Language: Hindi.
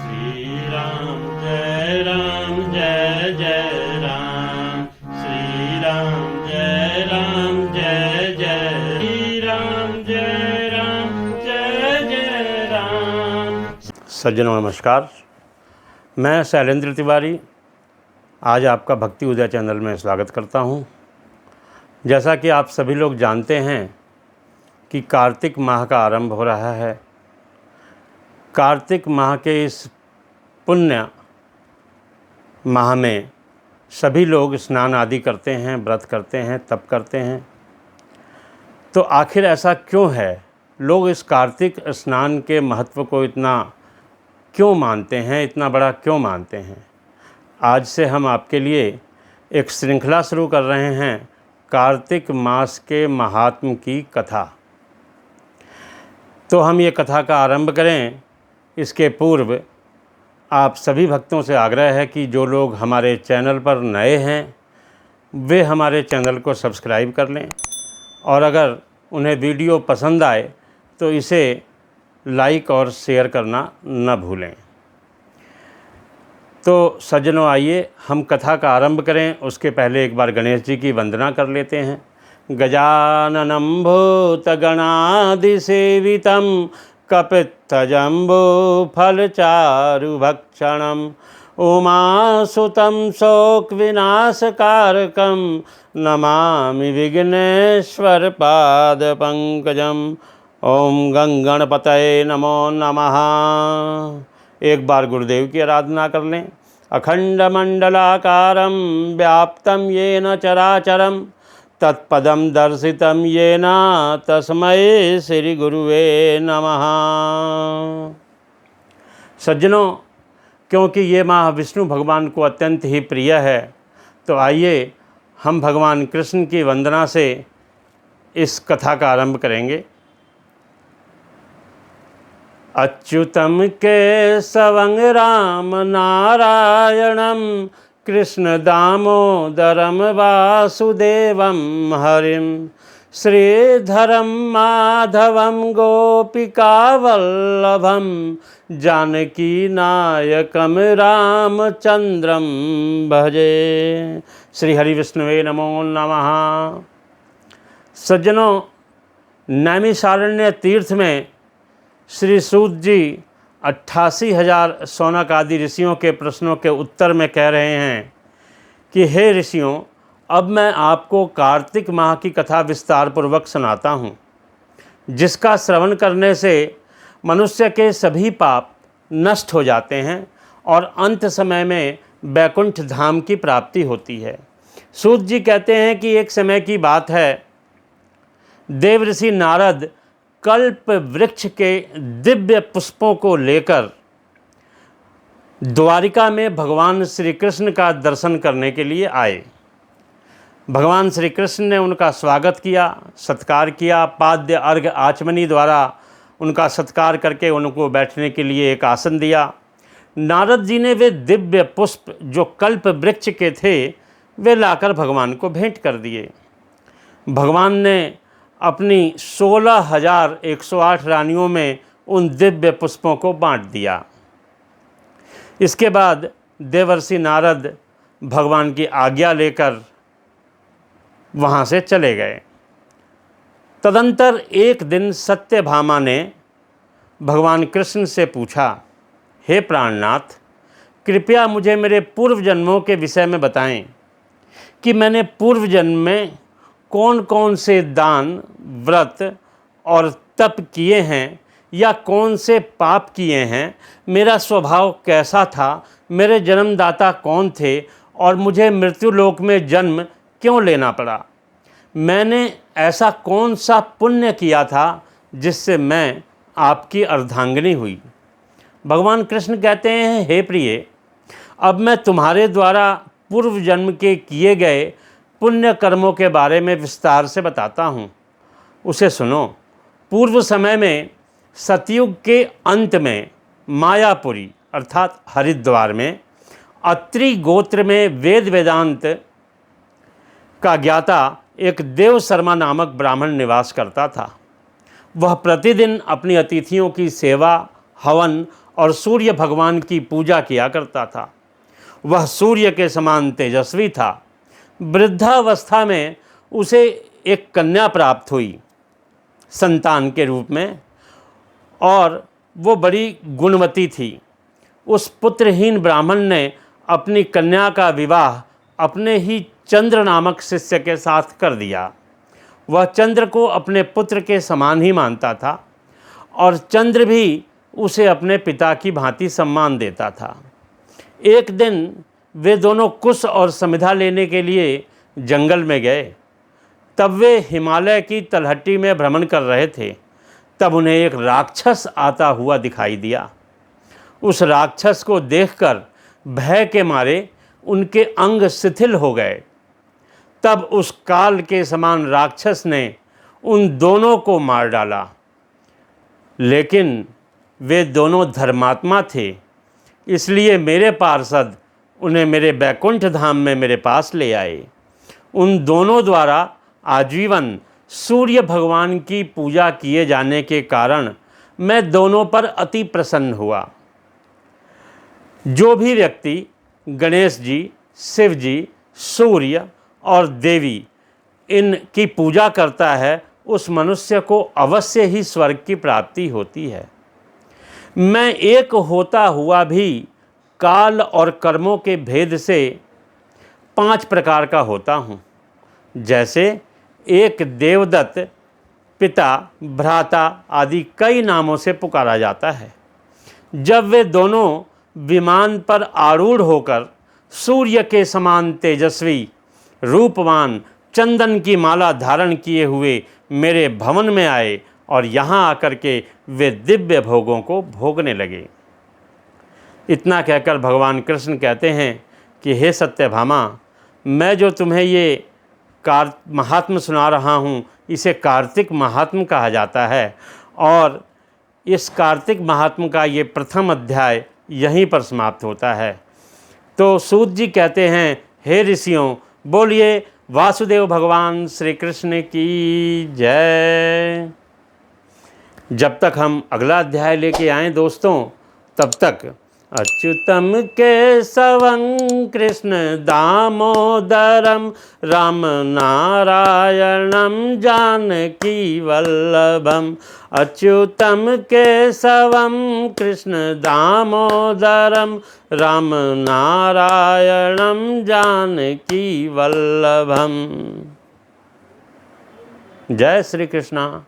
श्री राम जय जय राम, श्री राम जय जय, श्री राम जय राम। सज्जनों नमस्कार, मैं शैलेंद्र तिवारी आज आपका भक्ति उदय चैनल में स्वागत करता हूं। जैसा कि आप सभी लोग जानते हैं कि कार्तिक माह का आरंभ हो रहा है। कार्तिक माह के इस पुण्य माह में सभी लोग स्नान आदि करते हैं, व्रत करते हैं, तप करते हैं। तो आखिर ऐसा क्यों है? लोग इस कार्तिक स्नान के महत्व को इतना क्यों मानते हैं, इतना बड़ा क्यों मानते हैं? आज से हम आपके लिए एक श्रृंखला शुरू कर रहे हैं, कार्तिक मास के महात्म की कथा। तो हम ये कथा का आरंभ करें इसके पूर्व आप सभी भक्तों से आग्रह है कि जो लोग हमारे चैनल पर नए हैं वे हमारे चैनल को सब्सक्राइब कर लें, और अगर उन्हें वीडियो पसंद आए तो इसे लाइक और शेयर करना न भूलें। तो सज्जनों, आइए हम कथा का आरंभ करें। उसके पहले एक बार गणेश जी की वंदना कर लेते हैं। गजाननं भूतगणाधिसेवितं कपित्थजम्बूफलचारुभक्षणं उमासुतं शोकविनाशकारकं नमामि विघ्नेश्वरपादपङ्कजम्। ओम गंगणपतये नमो नमः। एक बार गुरुदेव की आराधना कर लें। अखंडमंडलाकारं व्याप्तं येन चराचरं तत्पदं दर्शितं येन तस्मै श्री गुरुवे नमः। सज्जनों, क्योंकि ये माह विष्णु भगवान को अत्यंत ही प्रिय है, तो आइए हम भगवान कृष्ण की वंदना से इस कथा का आरंभ करेंगे। अच्युतं केशवं राम नारायणं कृष्ण दामोदरं वासुदेवं हरिं श्रीधरं माधवं गोपिकावल्लभं जानकीनायकं रामचंद्रं भजे। श्री हरि विष्णुवे नमो नमः। सज्जनों, नैमिषारण्य तीर्थ में श्री सूत जी 88,000 शौनक आदि ऋषियों के प्रश्नों के उत्तर में कह रहे हैं कि हे ऋषियों, अब मैं आपको कार्तिक माह की कथा विस्तार पूर्वक सुनाता हूँ, जिसका श्रवण करने से मनुष्य के सभी पाप नष्ट हो जाते हैं और अंत समय में वैकुंठ धाम की प्राप्ति होती है। सूत जी कहते हैं कि एक समय की बात है, देव ऋषि नारद कल्प वृक्ष के दिव्य पुष्पों को लेकर द्वारिका में भगवान श्री कृष्ण का दर्शन करने के लिए आए। भगवान श्री कृष्ण ने उनका स्वागत किया, सत्कार किया। पाद्य अर्घ्य आचमनी द्वारा उनका सत्कार करके उनको बैठने के लिए एक आसन दिया। नारद जी ने वे दिव्य पुष्प जो कल्प वृक्ष के थे वे लाकर भगवान को भेंट कर दिए। भगवान ने अपनी 16,108 रानियों में उन दिव्य पुष्पों को बांट दिया। इसके बाद देवर्षि नारद भगवान की आज्ञा लेकर वहाँ से चले गए। तदंतर एक दिन सत्यभामा ने भगवान कृष्ण से पूछा, हे प्राणनाथ, कृपया मुझे मेरे पूर्व जन्मों के विषय में बताएं कि मैंने पूर्व जन्म में कौन कौन से दान, व्रत और तप किए हैं या कौन से पाप किए हैं, मेरा स्वभाव कैसा था, मेरे जन्मदाता कौन थे और मुझे मृत्युलोक में जन्म क्यों लेना पड़ा। मैंने ऐसा कौन सा पुण्य किया था जिससे मैं आपकी अर्धांगिनी हुई। भगवान कृष्ण कहते हैं, हे प्रिय, अब मैं तुम्हारे द्वारा पूर्व जन्म के किए गए पुण्य कर्मों के बारे में विस्तार से बताता हूँ, उसे सुनो। पूर्व समय में सतयुग के अंत में मायापुरी अर्थात हरिद्वार में अत्रि गोत्र में वेद वेदांत का ज्ञाता एक देव शर्मा नामक ब्राह्मण निवास करता था। वह प्रतिदिन अपनी अतिथियों की सेवा, हवन और सूर्य भगवान की पूजा किया करता था। वह सूर्य के समान तेजस्वी था। वृद्धावस्था में उसे एक कन्या प्राप्त हुई संतान के रूप में, और वो बड़ी गुणवती थी। उस पुत्रहीन ब्राह्मण ने अपनी कन्या का विवाह अपने ही चंद्र नामक शिष्य के साथ कर दिया। वह चंद्र को अपने पुत्र के समान ही मानता था और चंद्र भी उसे अपने पिता की भांति सम्मान देता था। एक दिन वे दोनों कुश और समिधा लेने के लिए जंगल में गए। तब वे हिमालय की तलहटी में भ्रमण कर रहे थे। तब उन्हें एक राक्षस आता हुआ दिखाई दिया। उस राक्षस को देखकर भय के मारे उनके अंग शिथिल हो गए। तब उस काल के समान राक्षस ने उन दोनों को मार डाला। लेकिन वे दोनों धर्मात्मा थे, इसलिए मेरे पार्षद उन्हें मेरे बैकुंठ धाम में मेरे पास ले आए। उन दोनों द्वारा आजीवन सूर्य भगवान की पूजा किए जाने के कारण मैं दोनों पर अति प्रसन्न हुआ। जो भी व्यक्ति गणेश जी, शिव जी, सूर्य और देवी इनकी पूजा करता है, उस मनुष्य को अवश्य ही स्वर्ग की प्राप्ति होती है। मैं एक होता हुआ भी काल और कर्मों के भेद से 5 प्रकार का होता हूँ। जैसे एक देवदत्त, पिता, भ्राता आदि कई नामों से पुकारा जाता है। जब वे दोनों विमान पर आरूढ़ होकर सूर्य के समान तेजस्वी, रूपवान, चंदन की माला धारण किए हुए मेरे भवन में आए और यहाँ आकर के वे दिव्य भोगों को भोगने लगे। इतना कहकर भगवान कृष्ण कहते हैं कि हे सत्यभामा, मैं जो तुम्हें ये महात्म सुना रहा हूँ, इसे कार्तिक महात्म कहा जाता है और इस कार्तिक महात्म का ये प्रथम अध्याय यहीं पर समाप्त होता है। तो सूत जी कहते हैं, हे ऋषियों, बोलिए वासुदेव भगवान श्री कृष्ण की जय। जब तक हम अगला अध्याय लेके आएँ दोस्तों, तब तक अच्युतम केशवं कृष्ण दामोदरम राम नारायणं जानकी वल्लभम। अच्युतम केशवं कृष्ण दामोदरम राम नारायणं जानकी वल्लभम। जय श्री कृष्णा।